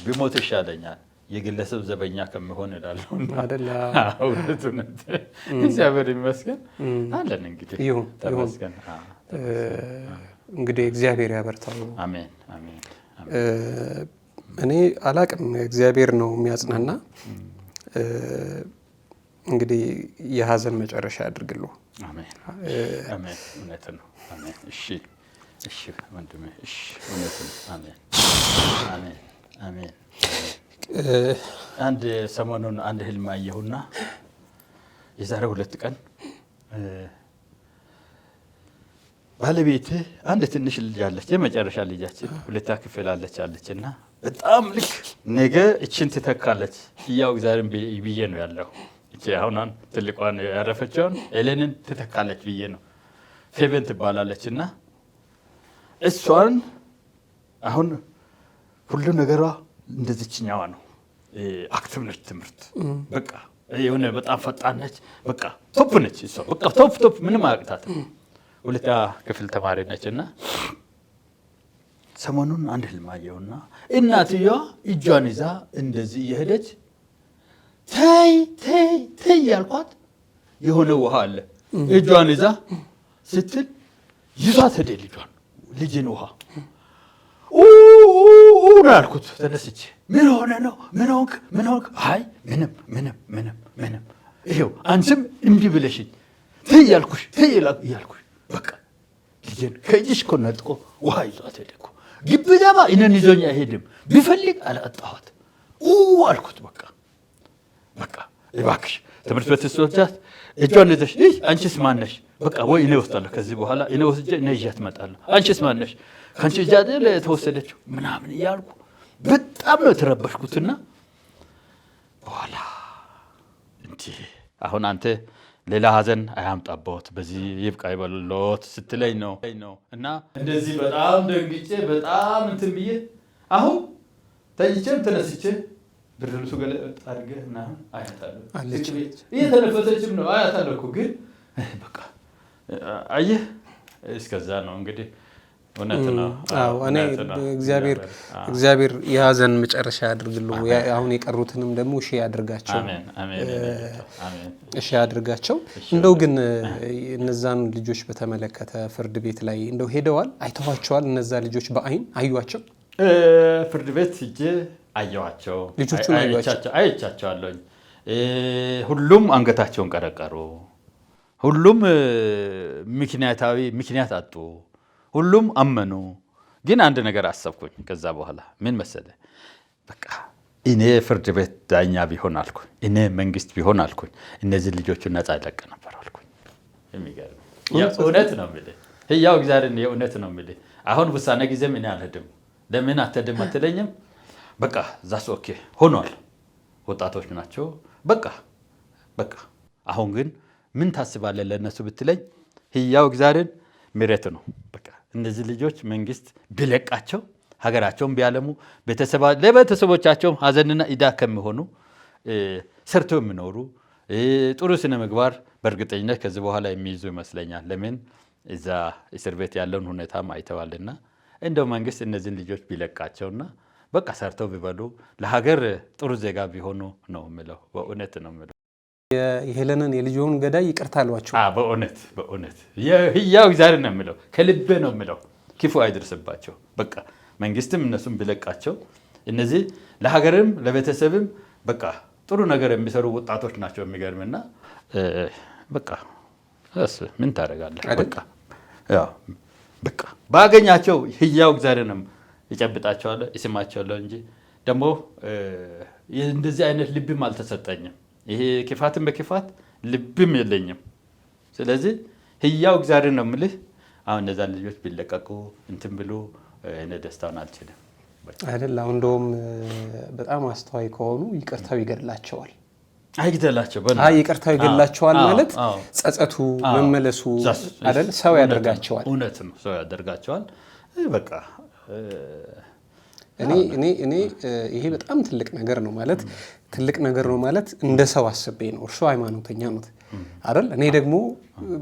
ቢሞት ይሻለኛል የግለሰብ ዘበኛ ከመሆን እላለሁ አይደል እውነት እግዚአብሔር ይመስገን አለን እንግዲህ ተመስገን እንግዲህ እግዚአብሔር ያበርታው አሜን አሜን እኔ አላቅም እግዚአብሔር ነው የሚያጽናና እንግዲህ የሀዘን መጨረሻ ያድርግልዎ አሜን አሜን እውነት ነው አሜን እሺ ወንድሜ እሺ እውነት ነው አሜን አሜን አሜን አንድ ሰሞኑን አንድ ህልም አየሁና የዛሬ 2 ቀን ባለቤት አንድ ትንሽ ልጅ አለች የመጨረሻ ልጃችን 2 ክፍል አለችና በጣም ልክ ነገ እቺን ትተካለች ያው እግዚአብሔርን ብዬ ነው ያለው እቺ አሁን ትልቋን ያረፈችውን ኤሌንን ትተካለች ብዬ ነው ፌቨን ትባላለችና እሷን አሁን ሁሉ ነገሯ እንደዚህኛዋ ነው አክቲቭ ነች ትምህርት በቃ የሆነ በጣም ፈጣን ነች በቃ ቶፕ ነች እሷ በቃ ቶፕ ምንም አያቅታትም 2 ክፍል ተማሪ ነችና ሰሞኑን አንድ ህልም አየሁና እናትየዋ እጇን ይዛ እንደዚህ እየሄደች ተይ ያልኳት የሆነ ውሃ አለ እጇን ይዛ ስትል ይዟት ሄደ ልጅን ውሃ አልኩት ተነስቼ። ምን ሆነ ነው? ምን ሆንክ? አይ ምንም ይሄው አንቺም እምቢ ብለሽኝ ተይ እያልኩሽ በቃ ልጄን ከእጅሽ እኮ ነጥቆ ውሃ ይዟት ሄደ እኮ። ግቢ ገባ እኔን ይዞኝ አይሄድም። ቢፈልግ አላጣኋት አልኩት። በቃ እባክሽ ትምህርት ቤት ስትወስጃት እጇን ይዘሽ አንቺስ ማነሽ? በቃ ወይ እኔ ወስዳለሁ ከዚህ በኋላ እኔ ወስጄ እኔ ይዣት እመጣለሁ። አንቺስ ማነሽ? ከአንቺ እጅ አይደል የተወሰደችው ምናምን እያልኩ በጣም ነው የተረበሽኩትና በኋላ እንዲህ አሁን አንተ ሌላ ሀዘን አያምጣቦት በዚህ ይብቃ ይበሎት ስትለኝ ነው እና እንደዚህ በጣም ደንግጬ በጣም እንትን ብዬ አሁን ተይቼም ተነስቼ ብርድ ልብሱ ገለጥ አድርገህ ምናምን አያታለሁ እየተነፈሰችም ነው አያታለሁ እኮ ግን በቃ አየህ እስከዛ ነው እንግዲህ እውነት ነው። እኔ እግዚአብሔር የሀዘን መጨረሻ ያድርግልዎ። አሁን የቀሩትንም ደግሞ እሺ ያድርጋቸው፣ እሺ ያድርጋቸው። እንደው ግን እነዛን ልጆች በተመለከተ ፍርድ ቤት ላይ እንደው ሄደዋል? አይተዋቸዋል? እነዛ ልጆች በአይን አዩዋቸው? ፍርድ ቤት ሂጄ አየዋቸው፣ ልጆቹን አይቻቸዋለሁ። ሁሉም አንገታቸውን ቀረቀሩ። ሁሉም ምክንያት አጡ። ሁሉም አመኑ። ግን አንድ ነገር አሰብኩኝ ከዛ በኋላ ምን መሰለ፣ በቃ እኔ ፍርድ ቤት ዳኛ ቢሆን አልኩኝ፣ እኔ መንግስት ቢሆን አልኩኝ እነዚህ ልጆቹን ነፃ ይለቅ ነበር አልኩኝ። የሚገርም እውነት ነው የምልህ፣ ህያው እግዚአብሔርን የእውነት ነው የምልህ። አሁን ውሳኔ ጊዜም እኔ አልሄድም። ለምን አትሄድም አትለኝም? በቃ ዛስ ኦኬ ሆኗል። ወጣቶች ናቸው። በቃ አሁን ግን ምን ታስባለህ ለእነሱ ብትለኝ፣ ህያው እግዚአብሔርን ምሕረት ነው። በቃ እነዚህ ልጆች መንግስት ቢለቃቸው ሀገራቸውን ቢያለሙ ለቤተሰቦቻቸውም ሀዘንና ኢዳ ከሚሆኑ ሰርተው የሚኖሩ ጥሩ ስነ ምግባር በእርግጠኝነት ከዚህ በኋላ የሚይዙ ይመስለኛል። ለምን እዛ እስር ቤት ያለውን ሁኔታም አይተዋልና እንደው መንግስት እነዚህን ልጆች ቢለቃቸውና በቃ ሰርተው ቢበሉ ለሀገር ጥሩ ዜጋ ቢሆኑ ነው የምለው። በእውነት ነው የምለው። የሄለንን የልጅውን ገዳይ ይቅርታ አሏቸው። በእውነት ህያው እግዚአብሔር ነው የምለው፣ ከልቤ ነው የምለው። ክፉ አይደርስባቸው። በቃ መንግስትም እነሱም ቢለቃቸው እነዚህ ለሀገርም ለቤተሰብም በቃ ጥሩ ነገር የሚሰሩ ወጣቶች ናቸው። የሚገርምና በቃ ምን ታደርጋለህ? በቃ ባገኛቸው ህያው እግዚአብሔር ነው ይጨብጣቸዋለሁ፣ ይስማቸዋለሁ እንጂ ደግሞ እንደዚህ አይነት ልብም አልተሰጠኝም። ይሄ ክፋትን በክፋት ልብም የለኝም። ስለዚህ ህያው እግዚአብሔር ነው የምልህ። አሁን እነዛ ልጆች ቢለቀቁ እንትን ብሎ እኔ ደስታውን አልችልም አይደል? አሁን እንደውም በጣም አስተዋይ ከሆኑ ይቅርታው ይገድላቸዋል። አይገድላቸው ይቅርታው ይገድላቸዋል ማለት ጸጸቱ መመለሱ አይደል? ሰው ያደርጋቸዋል። እውነት ነው፣ ሰው ያደርጋቸዋል። በቃ እኔ ይሄ በጣም ትልቅ ነገር ነው ማለት ትልቅ ነገር ነው ማለት እንደ ሰው አስቤ ነው። እርሱ ሃይማኖተኛ ነው አይደል? እኔ ደግሞ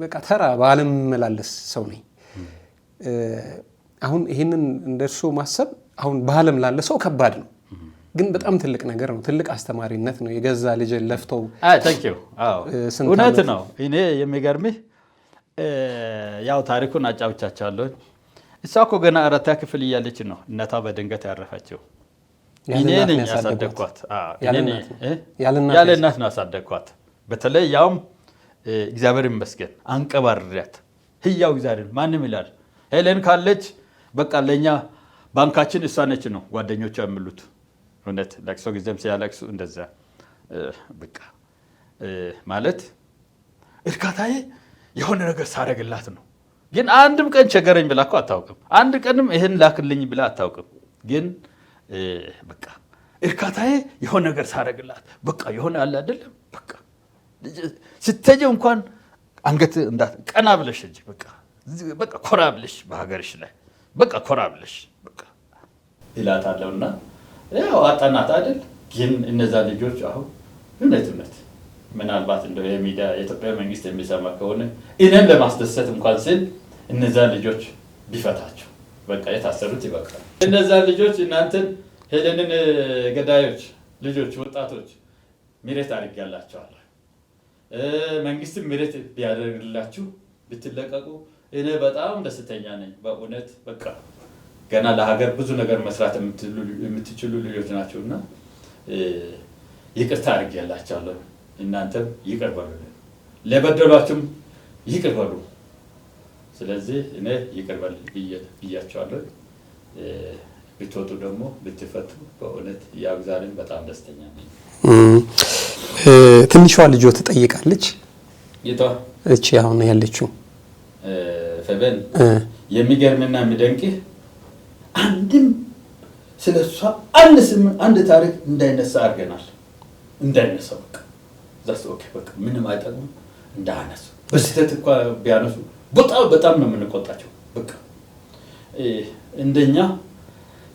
በቃ ተራ በዓለም መላለስ ሰው ነኝ። አሁን ይሄንን እንደርሱ ማሰብ አሁን በዓለም ላለ ሰው ከባድ ነው፣ ግን በጣም ትልቅ ነገር ነው። ትልቅ አስተማሪነት ነው። የገዛ ልጅ ለፍተው እውነት ነው። እኔ የሚገርምህ ያው ታሪኩን አጫውቻቸዋለሁ። እሷ እኮ ገና 4ኛ ክፍል እያለች ነው እናቷ በድንገት ያረፈችው። እኔ ነኝ ያሳደግኳት። ያለ እናት ነው ያሳደግኳት። በተለይ ያውም እግዚአብሔር ይመስገን አንቀባርሪያት። ህያው እግዚአብሔር ማንም ይላል ሄለን ካለች በቃ ለኛ ባንካችን እሷ ነች ነው ጓደኞቿ የሚሉት። እውነት ለቅሶ ጊዜም ሲያለቅሱ እንደዛ በቃ ማለት እርካታዬ የሆነ ነገር ሳደርግላት ነው። ግን አንድም ቀን ቸገረኝ ብላ እኮ አታውቅም። አንድ ቀንም ይሄን ላክልኝ ብላ አታውቅም። ግን በቃ እርካታዬ የሆነ ነገር ሳደርግላት በቃ የሆነ አለ አይደለም። በቃ ስትሄጂ እንኳን አንገት እንዳት ቀና ብለሽ እንጂ በቃ ኮራ ብለሽ በሀገርሽ ላይ በቃ ኮራ ብለሽ በቃ ይላታለውና ያው አጣናት አይደል። ግን እነዛ ልጆች አሁን እውነት ምናልባት እንደው የሚዲያ የኢትዮጵያ መንግስት የሚሰማ ከሆነ እኔም ለማስደሰት እንኳን ስል እነዛ ልጆች ቢፈታቸው በቃ የታሰሩት ይበቃል። እነዛ ልጆች እናንተን ሄለንን ገዳዮች ልጆች ወጣቶች ምሕረት አድርጋላችኋል። መንግስትም ምሕረት ቢያደርግላችሁ ብትለቀቁ እኔ በጣም ደስተኛ ነኝ። በእውነት በቃ ገና ለሀገር ብዙ ነገር መስራት የምትችሉ ልጆች ናቸውና ይቅርታ አድርጌላችኋለሁ። እናንተም ይቅር በሉ፣ ለበደሏችሁም ይቅር በሉ። ስለዚህ እኔ ይቅር በል ብያቸዋለሁ። ብትወጡ ደግሞ ብትፈቱ በእውነት ያው ዛሬም በጣም ደስተኛ ነኝ። ትንሿ ልጆ ትጠይቃለች። ይቷ እቺ አሁን ያለችው ፈበን የሚገርምና የሚደንቅህ አንድም ስለሷ አንድ ታሪክ እንዳይነሳ አድርገናል። እንዳይነሳ በቃ ዛስ ኦኬ በቃ ምንም አይጠቅም እንዳነሱ በስተት እንኳን ቢያነሱ በጣም ነው የምንቆጣቸው። በቃ እንደኛ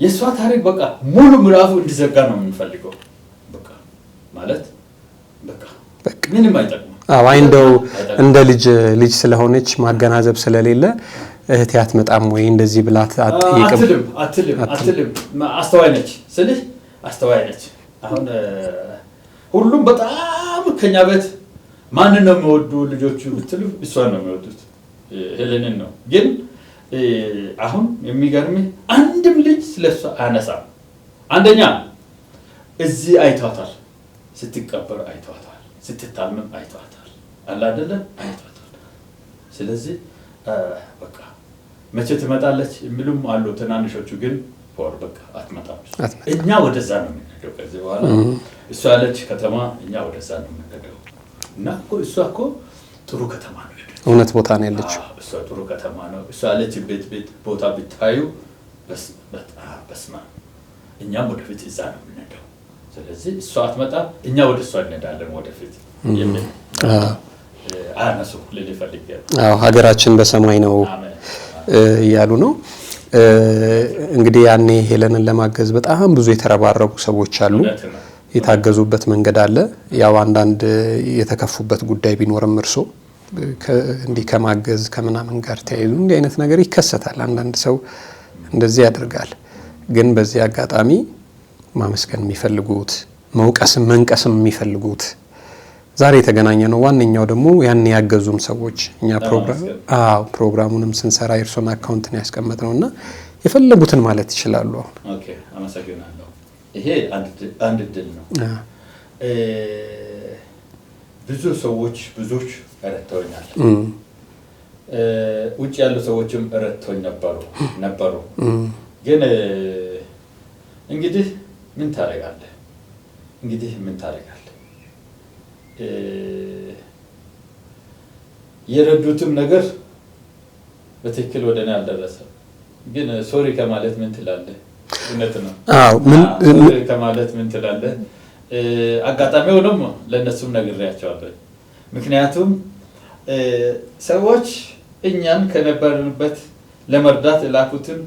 የሷ ታሪክ በቃ ሙሉ ምዕራፉ እንዲዘጋ ነው የምንፈልገው። በቃ ማለት በቃ ምንም አይጠቅም። አይ እንደው እንደ ልጅ ስለሆነች ማገናዘብ ስለሌለ እህቴ አትመጣም ወይ እንደዚህ ብላት አትልም። አስተዋይ ነች ስልህ አስተዋይ ነች። አሁን ሁሉም በጣም ከኛ ቤት ማንን ነው የሚወዱ ልጆቹ ብትሉ እሷን ነው የሚወዱት፣ ሄለንን ነው። ግን አሁን የሚገርምህ አንድም ልጅ ስለሷ አያነሳም። አንደኛ እዚህ አይቷታል፣ ስትቀበር አይቷታል፣ ስትታመም አይቷታል፣ አለ አይደለም አይቷታል። ስለዚህ በቃ መቼ ትመጣለች የሚሉም አሉ ትናንሾቹ። ግን በቃ አትመጣም። እኛ ወደዛ ነው የምንሄደው ከዚህ በኋላ። እሷ ያለች ከተማ እኛ ወደዛ ነው የምንሄደው። እና እሷ እኮ ጥሩ ከተማ ነው ያለችው፣ እውነት ቦታ ነው ያለችው። እሷ ጥሩ ከተማ ነው እሷ ያለች ቤት ቦታ ብታዩ በስማ እኛም ወደፊት እዛ ነው የምንሄደው። ስለዚህ እሷ አትመጣም፣ እኛ ወደ እሷ እንሄዳለን ወደፊት የሚል አነሱ ልል ፈልጌ። ሀገራችን በሰማይ ነው እያሉ ነው። እንግዲህ ያኔ ሄለንን ለማገዝ በጣም ብዙ የተረባረቡ ሰዎች አሉ። የታገዙበት መንገድ አለ። ያው አንዳንድ የተከፉበት ጉዳይ ቢኖርም እርሶ እንዲህ ከማገዝ ከምናምን ጋር ተያይዞ እንዲህ አይነት ነገር ይከሰታል። አንዳንድ ሰው እንደዚህ ያደርጋል። ግን በዚህ አጋጣሚ ማመስገን የሚፈልጉት መውቀስም መንቀስም የሚፈልጉት ዛሬ የተገናኘ ነው። ዋነኛው ደግሞ ያን ያገዙም ሰዎች እኛ ፕሮግራሙንም ስንሰራ የእርሶን አካውንት ነው ያስቀመጥነውና የፈለጉትን ማለት ይችላሉ። ኦኬ አመሰግናለሁ። ይሄ አንድ ድል ነው። ብዙዎች ረድተውኛል። ውጭ ያሉ ሰዎችም ረድተውኝ ነበሩ። ግን እንግዲህ ምን ታደርጋለህ? የረዱትም ነገር በትክክል ወደ እኔ አልደረሰም። ግን ሶሪ ከማለት ምን ትላለህ? እውነት ነው። ሶሪ ከማለት ምን ትላለህ? አጋጣሚ ሆኖም ለእነሱም ነግሬያቸዋለሁ። ምክንያቱም ሰዎች እኛን ከነበርንበት ለመርዳት ላኩትን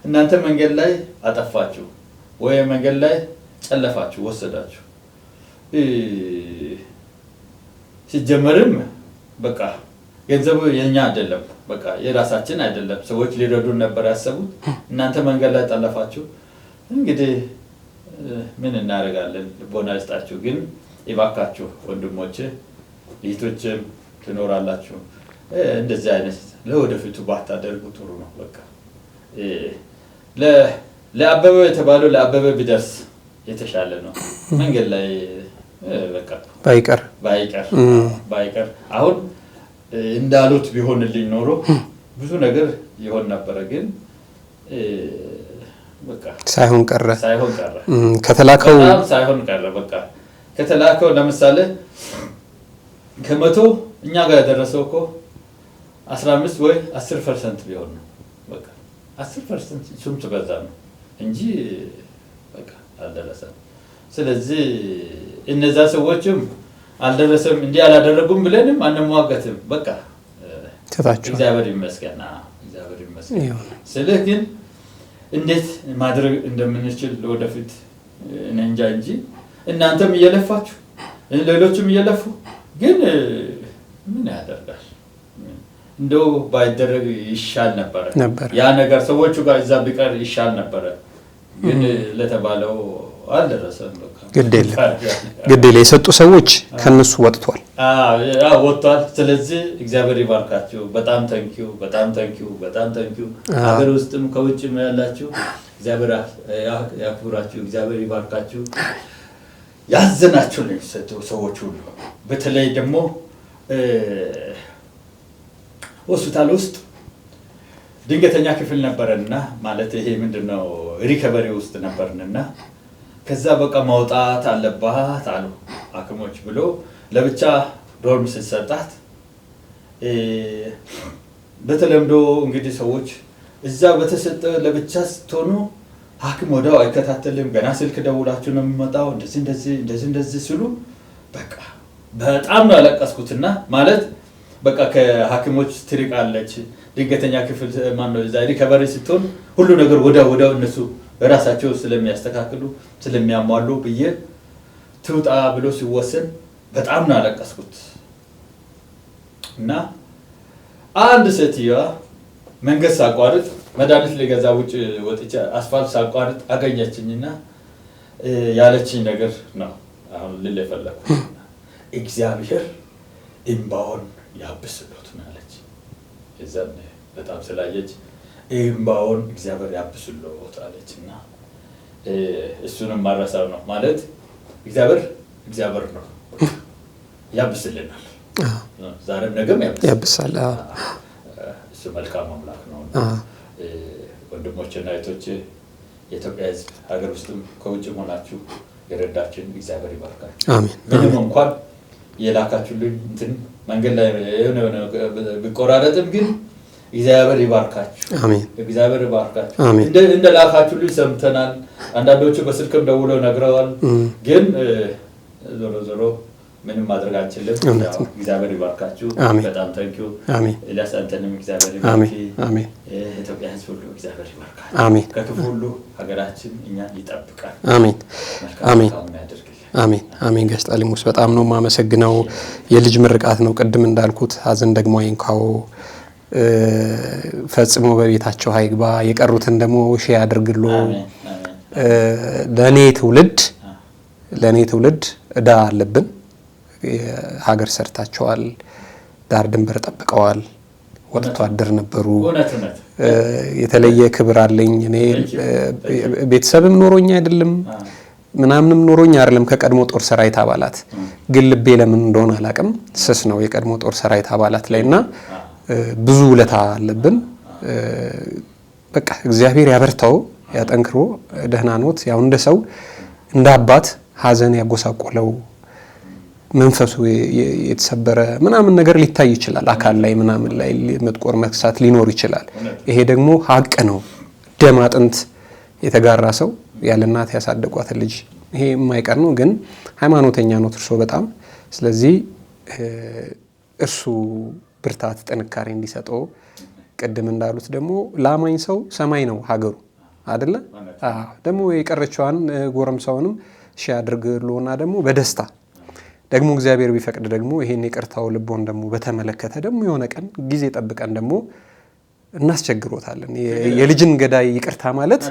እናንተ መንገድ ላይ አጠፋችሁ ወይ መንገድ ላይ ጨለፋችሁ ወሰዳችሁ። ሲጀመርም በቃ ገንዘቡ የኛ አይደለም፣ በቃ የራሳችን አይደለም። ሰዎች ሊረዱን ነበር ያሰቡት፣ እናንተ መንገድ ላይ ጠለፋችሁ። እንግዲህ ምን እናደርጋለን? ልቦና ይስጣችሁ። ግን ይባካችሁ ወንድሞቼ እህቶችም ትኖራላችሁ፣ እንደዚህ አይነት ለወደፊቱ ባታደርጉ ጥሩ ነው። በቃ ለአበበ የተባለው ለአበበ ቢደርስ የተሻለ ነው። መንገድ ላይ በቃ ባይቀር አሁን እንዳሉት ቢሆንልኝ ኖሮ ብዙ ነገር ይሆን ነበረ። ግን በቃ ሳይሆን ቀረ ከተላከው ሳይሆን ቀረ። በቃ ከተላከው ለምሳሌ ከመቶ እኛ ጋር ያደረሰው እኮ 15 ወይ 10% ቢሆን ነው። በቃ 10% እሱም ተበዛ ነው እንጂ በቃ አልደረሰም። ስለዚህ እነዛ ሰዎችም አልደረሰም እንዲህ አላደረጉም ብለንም አንሟገትም። በቃ እግዚአብሔር ይመስገን። ስለዚህ ግን እንዴት ማድረግ እንደምንችል ለወደፊት እንጃ እንጂ እናንተም እየለፋችሁ ሌሎችም እየለፉ ግን ምን ያደርጋል? እንደው ባይደረግ ይሻል ነበረ ያ ነገር ሰዎቹ ጋር እዛ ቢቀር ይሻል ነበረ። ግን ለተባለው አልደረሰም። በቃ ግድ የለ የሰጡ ሰዎች ከነሱ ወጥቷል። ወጥቷል። ስለዚህ እግዚአብሔር ይባርካችሁ። በጣም ታንኪዩ ሀገር ውስጥም ከውጭም ያላችሁ እግዚአብሔር ያክብራችሁ፣ እግዚአብሔር ይባርካችሁ። ያዘናችሁልኝ ሰዎች ሁሉ በተለይ ደግሞ ሆስፒታል ውስጥ ድንገተኛ ክፍል ነበርና ማለት ይሄ ምንድነው ሪከቨሪ ውስጥ ነበርንና ከዛ በቃ ማውጣት አለባት አሉ ሐኪሞች ብሎ ለብቻ ዶርም ሲሰጣት በተለምዶ እንግዲህ ሰዎች እዛ በተሰጠ ለብቻ ስትሆኑ ሐኪም ወዳው አይከታተልም፣ ገና ስልክ ደውላችሁ ነው የሚመጣው እንደዚህ ሲሉ በቃ በጣም ነው ያለቀስኩትና ማለት በቃ ከሐኪሞች ትርቃለች። ድንገተኛ ክፍል ማነው እዛ ሪከቨሪ ስትሆን ሁሉ ነገር ወዳው እነሱ በራሳቸው ስለሚያስተካክሉ ስለሚያሟሉ ብዬ ትውጣ ብሎ ሲወሰን በጣም ነው ያለቀስኩት። እና አንድ ሴትዮዋ መንገድ ሳቋርጥ መድኃኒት ልገዛ ውጭ ወጥቼ አስፋልት ሳቋርጥ አገኘችኝና ያለችኝ ነገር ነው አሁን ልል የፈለኩት። እግዚአብሔር እምባውን ያብስሎት ማለት እዛም በጣም ስላየች እምባውን እግዚአብሔር ያብስሎት አለችና እሱንም ማረሳው ነው ማለት እግዚአብሔር ነው ያብስልናል። ዛሬም ነገም ያብሳል። እሱ መልካም አምላክ ነው። ወንድሞችና እህቶች የኢትዮጵያ ሕዝብ ሀገር ውስጥም ከውጭም ሆናችሁ የረዳችን እግዚአብሔር ይባርካችሁ። አሜን። ምንም እንኳን የላካችሁልኝ እንትን መንገድ ላይ የሆነ ቢቆራረጥም ግን እግዚአብሔር ይባርካችሁ። አሜን። እግዚአብሔር ይባርካችሁ። አሜን። እንደ ላካችሁልኝ ሰምተናል። አንዳንዶቹ በስልክም ደውለው ነግረዋል። ግን ዞሮ ምንም ማድረግ አንችልም። እግዚአብሔር ይባርካችሁ። በጣም ታንኪዩ። ኤልያስ አንተንም እግዚአብሔር ይባርክ። ኢትዮጵያ ሕዝብ ሁሉ እግዚአብሔር ይባርካል። አሜን። ከክፉ ሁሉ ሀገራችን እኛን ይጠብቃል። አሜን። አሜን። ጋሽ ጣሊሞስ በጣም ነው የማመሰግነው። የልጅ ምርቃት ነው ቅድም እንዳልኩት፣ ሀዘን ደግሞ አይንካው፣ ፈጽሞ በቤታቸው አይግባ፣ የቀሩትን ደግሞ ሺህ ያድርግሎ። ለኔ ትውልድ እዳ አለብን። ሀገር ሰርታቸዋል፣ ዳር ድንበር ጠብቀዋል፣ ወጥቶ አደር ነበሩ። የተለየ ክብር አለኝ። እኔ ቤተሰብም ኖሮኝ አይደለም ምናምንም ኖሮኝ አይደለም ከቀድሞ ጦር ሰራዊት አባላት፣ ግን ልቤ ለምን እንደሆነ አላቅም ስስ ነው የቀድሞ ጦር ሰራዊት አባላት ላይና ብዙ ውለታ አለብን። በቃ እግዚአብሔር ያበርታው፣ ያጠንክሮ። ደህና ኖት። ያው እንደ ሰው እንደ አባት ሀዘን ያጎሳቆለው መንፈሱ የተሰበረ ምናምን ነገር ሊታይ ይችላል። አካል ላይ ምናምን ላይ መጥቆር መክሳት ሊኖር ይችላል። ይሄ ደግሞ ሀቅ ነው። ደም አጥንት የተጋራ ሰው ያለ እናት ያሳደጓት ልጅ ይሄ የማይቀር ነው። ግን ሃይማኖተኛ ነው እርሶ በጣም። ስለዚህ እርሱ ብርታት ጥንካሬ እንዲሰጠው ቅድም እንዳሉት ደግሞ ላማኝ ሰው ሰማይ ነው ሀገሩ አይደለ? ደግሞ የቀረችዋን ጎረምሳውንም ሺህ አድርግልዎና ደግሞ በደስታ ደግሞ እግዚአብሔር ቢፈቅድ ደግሞ ይሄን ይቅርታው ልቦን ደግሞ በተመለከተ ደግሞ የሆነ ቀን ጊዜ ጠብቀን ደግሞ እናስቸግሮታለን። የልጅን ገዳይ ይቅርታ ማለት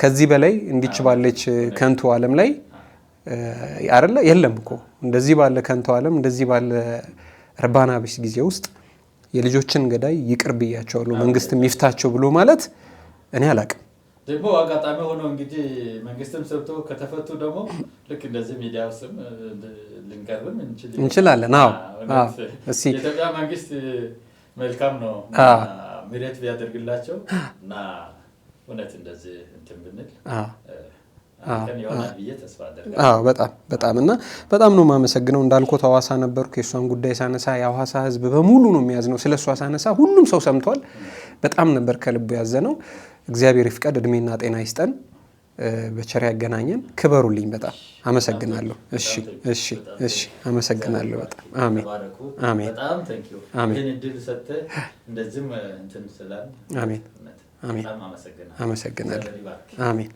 ከዚህ በላይ እንዲች ባለች ከንቱ ዓለም ላይ አይደለ? የለም እኮ እንደዚህ ባለ ከንቱ ዓለም እንደዚህ ባለ እርባና ቢስ ጊዜ ውስጥ የልጆችን ገዳይ ይቅር ብያቸዋለሁ መንግስትም ይፍታቸው ብሎ ማለት እኔ አላቅም። ደግሞ አጋጣሚ ሆኖ እንግዲህ መንግስትም ሰብቶ ከተፈቱ ደግሞ ልክ እንደዚህ ሚዲያ ውስጥም ልንቀርብም እንችላለን። የኢትዮጵያ መንግስት መልካም ነው ምሕረት ቢያደርግላቸው እና እውነት እንደዚህ እንትን ብንል በጣም እና በጣም ነው የማመሰግነው። እንዳልኩት ሐዋሳ ነበርኩ። የእሷን ጉዳይ ሳነሳ የሐዋሳ ህዝብ በሙሉ ነው የሚያዝነው። ስለ እሷ ሳነሳ ሁሉም ሰው ሰምቷል። በጣም ነበር ከልቡ ያዘነው። እግዚአብሔር ይፍቀድ፣ እድሜና ጤና ይስጠን፣ በቸር ያገናኘን። ክበሩልኝ። በጣም አመሰግናለሁ። እሺ አመሰግናለሁ በጣም አሜን። አመሰግናለሁ። አሜን።